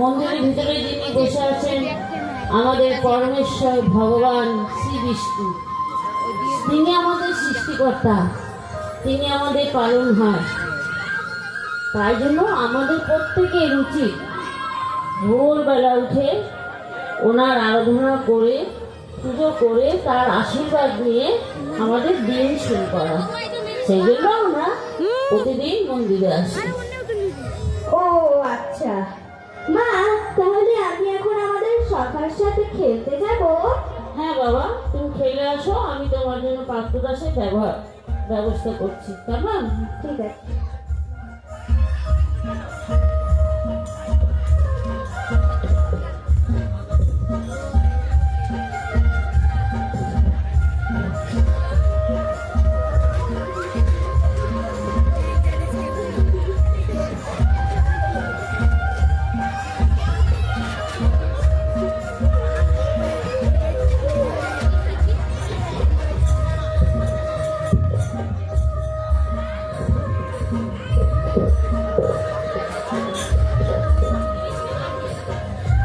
মন্দিরের ভিতরে যিনি বসে আছেন আমাদের পরমেশ্বর ভগবান শ্রী বিষ্ণু, তিনি আমাদের সৃষ্টিকর্তা, তিনি আমাদের পালনহার। তাই জন্য আমাদের প্রত্যেকের উচিত ভোরবেলা উঠে ওনার আরাধনা করে, পুজো করে, তার আশীর্বাদ নিয়ে আমাদের দিন শুরু করা। সেই জন্য আমরা প্রতিদিন মন্দিরে আসি। ও আচ্ছা মা, তাহলে আমি এখন আমাদের সখার সাথে খেলতে যাব? হ্যাঁ বাবা, তুমি খেলে আসো, আমি তোমার জন্য পাত্রদাসের ব্যবস্থা করছি। কেমন? ঠিক আছে।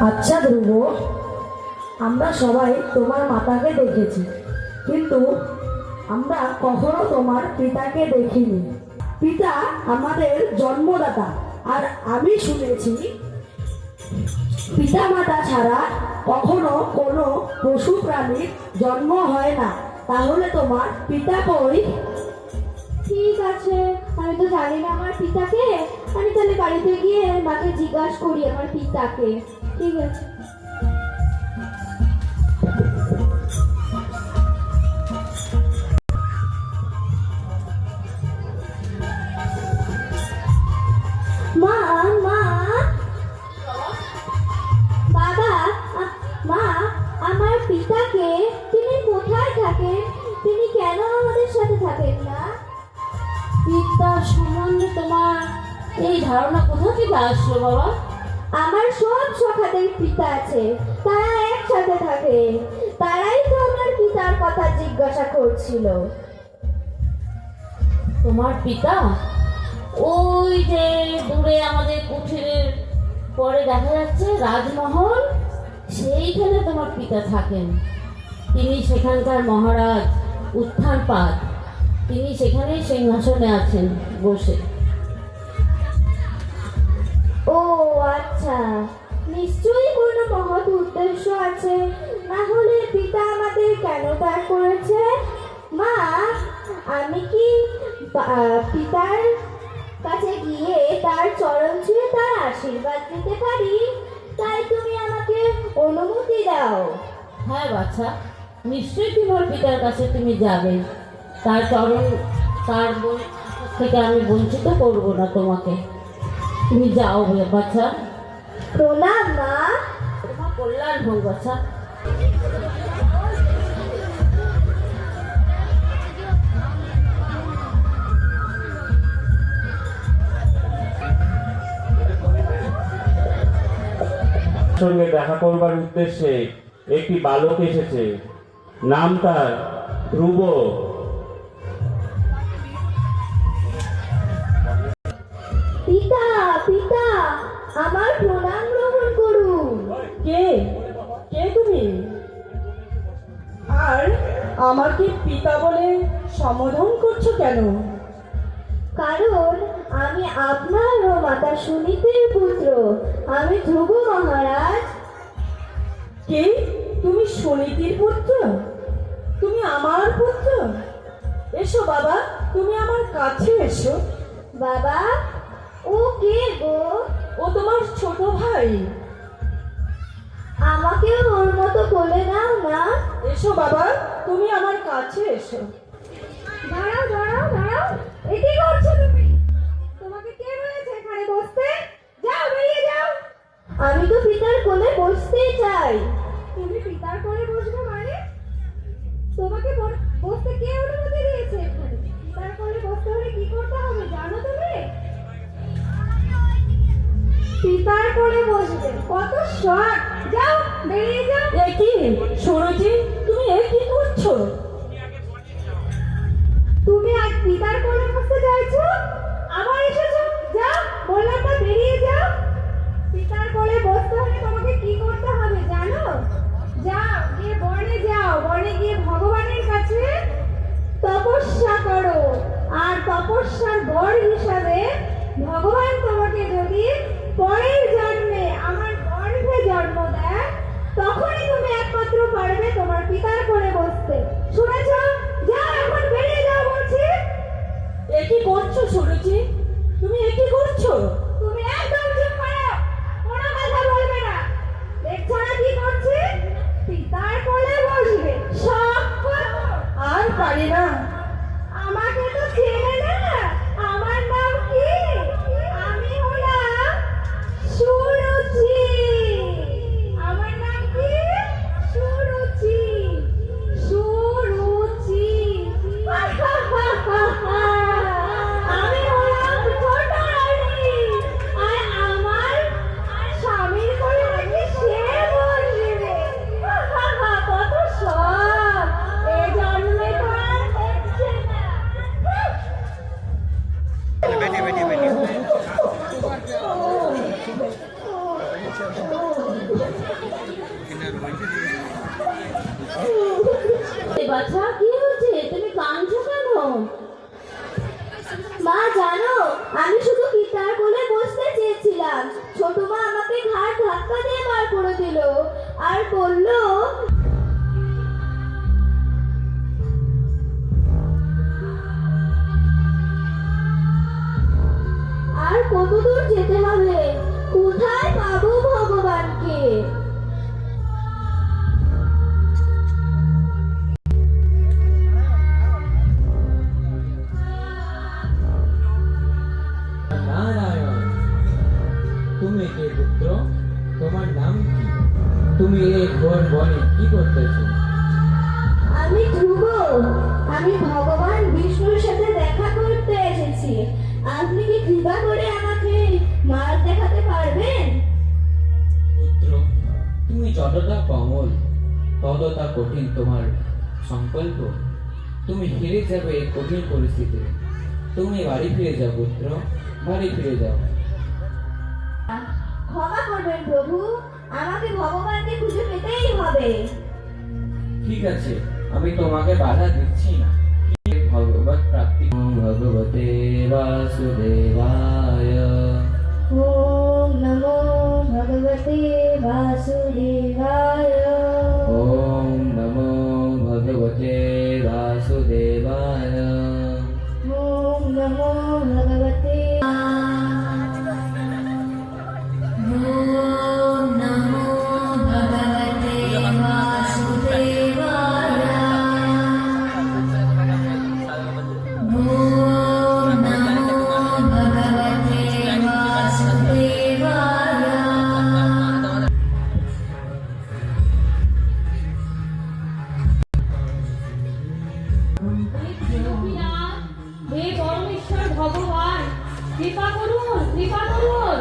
আচ্ছা ধ্রুব, আমরা সবাই তোমার মাতাকে দেখেছি, কিন্তু আমরা কখনো তোমার পিতাকে দেখিনি। পিতা আমাদের জন্মদাতা, আর আমি শুনেছি পিতা মাতা ছাড়া কখনো কোনো পশু প্রাণীর জন্ম হয় না। তাহলে তোমার পিতা কই? ঠিক আছে, আমি তো জানি না আমার পিতাকে। আমি তাহলে বাড়িতে গিয়ে মাকে জিজ্ঞাসা করি আমার পিতাকে। ঠিক আছে। মা মা বাবা, মা, আমার পিতাকে, তিনি কোথায় থাকেন? তিনি কেন আমাদের সাথে থাকেন না? পিতা সম্বন্ধে তোমার এই ধারণা কোথা থেকে আসলো বাবা? আমার সব সখাদের পিতা আছে, তারা একসাথে থাকে। তারাই তো আমার পিতার কথা জিজ্ঞাসা করছিল। তোমার পিতা ওই যে দূরে আমাদের কুঠিরের পরে দেখা যাচ্ছে রাজমহল, সেইখানে তোমার পিতা থাকেন। তিনি সেখানকার মহারাজ, উত্থানপাদ। তিনি সেখানেই সিংহাসনে আছেন বসে। ও আচ্ছা, নিশ্চয়ই কোনো মহৎ উদ্দেশ্য আছে, না হলে পিতা আমাদের কেন ত্যাগ করেছে? মা, আমি কি পিতার কাছে গিয়ে তার চরণ ছুঁয়ে তার আশীর্বাদ দিতে পারি? তাই তুমি আমাকে অনুমতি দাও। হ্যাঁ বাচ্চা, নিশ্চয়ই তোমার পিতার কাছে তুমি যাবে। তার চরণ, তার থেকে আমি বঞ্চিত করবো না তোমাকে। তুমি যাও বাচ্চা। প্রণাম মা। তোমার কল্যাণ হোক বাচ্চা। সঙ্গে দেখা করবার উদ্দেশ্যে একটি বালক এসেছে। নাম তার ধ্রুব। পিতা, পিতা, আমার প্রণাম গ্রহণ করুন। কে কে তুমি? আর আমাকে পিতা বলে সম্বোধন করছো কেন? কারণ আমি আপনার ও মাতা সুনীতির পুত্র। আমি ধ্রুব মহারাজ। কে? তুমি সুনীতির পুত্র? তুমি আমার পুত্র? এসো বাবা, তুমি আমার কাছে এসো। বাবা, ও কে গো? ও তোমার ছোট ভাই। আমাকেও ওর মতো বলে নাও না। এসো বাবা, তুমি আমার কাছে এসো। দাঁড়াও দাঁড়াও দাঁড়াও, এ কি করছো তুমি? তোমাকে কে বলেছে এখানে বসতে? যাও, বেরিয়ে যাও। আমি তো পিতার কোলে বসতেই চাই। তুমি পিতার কোলে বসবে মানে? তোমাকে বসতে কে অনুমতি দিয়েছে এখানে? পিতার কোলে বসতে হলে কি করতে হবে জানো তুমি? পিতার কোলে বসবে, কত শখ। যাও, বেরিয়ে যাও। এ কি সরোজি, তুমি এ কি করছো? তুমি আজ পিতার কোলে বসতে চাইছো? আবার এসেছো? যাও, বললাম না বেরিয়ে যাও। পিতার কোলে বসতে হলে তোমাকে কি করতে হবে জানো? যাও, গিয়ে বনে যাও, বনে গিয়ে ভগবানের কাছে তপস্যা করো। আর তপস্যার বর হিসাবে ভগবান তোমাকে যদি পরের জন্মে আমার গর্ভে জন্ম দেয়, তখনই তুমি একমাত্র পারবে তোমার পিতার কোলে বসতে। শুনেছ? যাও, এখন বেরিয়ে যাও বলছি। এ কি করছো সুরুচি? তুমি এ কি করছো? তুমি একদম চুপ করো, কোনো কথা বলবে না। দেখছো না কি করছি? পিতার কোলে বসবে, সব করো। আর পারি না। আমাকে তো চেনে না। আমার নাম কি? আমি হলাম সুরুচি। আমার নাম কি? সুরুচি। সুরুচি। আমি হলাম ছোট রানী। আর আমার স্বামীর কোলে নাকি সে বসবে। কত সব এ জন্মে তো আর হচ্ছে না। এ বাছা, কি হয়েছে? তুমি কাঁদছো কেন? মা জানো, আমি শুধু পিতার কোলে বসতে চেয়েছিলাম। ছোট মা আমাকে ঘাড় ধাক্কা দিয়ে বার করে দিল আর বলল, আর কত দূর যেতে হবে? কোথায় পাবো ভগবানকে? নারায়ণ, তুমি কে পুত্র? তোমার নাম কি? তুমি এই ঘোর বনে কি করতেছো? আমি ধ্রুব। আমি ভগবান বিষ্ণুর সাথে দেখা করতে এসেছি। আপনি কি কৃপা করে আমাকে মার্গ দেখাতে পারবেন? পুত্র, তুমি যতটা কমল ততটা কঠিন তোমার সংকল্প। তুমি হেরে যাবে এই কঠিন পরিস্থিতিতে। তুমি বাড়ি ফিরে যাও পুত্র, বাড়ি ফিরে যাও। ক্ষমা করবেন প্রভু, আমাকে ভগবানকে খুঁজে পেতেই হবে। ঠিক আছে, আমি তোমাকে বাধা দিচ্ছি না। ভগবত প্রাপ্তি। ভগবতে বাসুদেবায়। ওম নমো ভগবতে বাসুদেবায়। ওম নমো ভগবতে বাসুদেবায়। ওম নমো ভগবতে হে পরমেশ্বর ভগবান, কৃপা করুন, কৃপা করুন।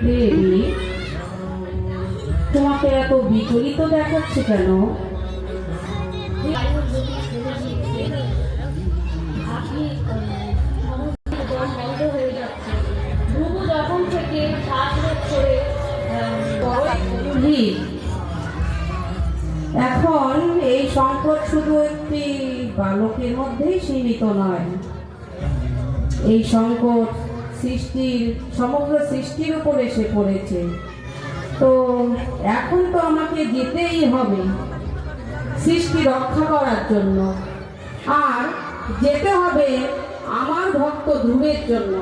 দেবী, তোমাকে এত বিচলিত দেখাচ্ছে কেন? আপনি বন্ধ হয়ে যাচ্ছে। ধ্রুব যখন থেকে শ্বাসরোধ করে এখন এই সংকট শুধু একটি বালকের মধ্যেই সীমিত নয়। এই সংকট সমগ্র সৃষ্টির উপর এসে পড়েছে। তো এখন তো আমাকে যেতেই হবে সৃষ্টি রক্ষা করার জন্য, আর যেতে হবে আমার ভক্ত ধ্রুবের জন্য।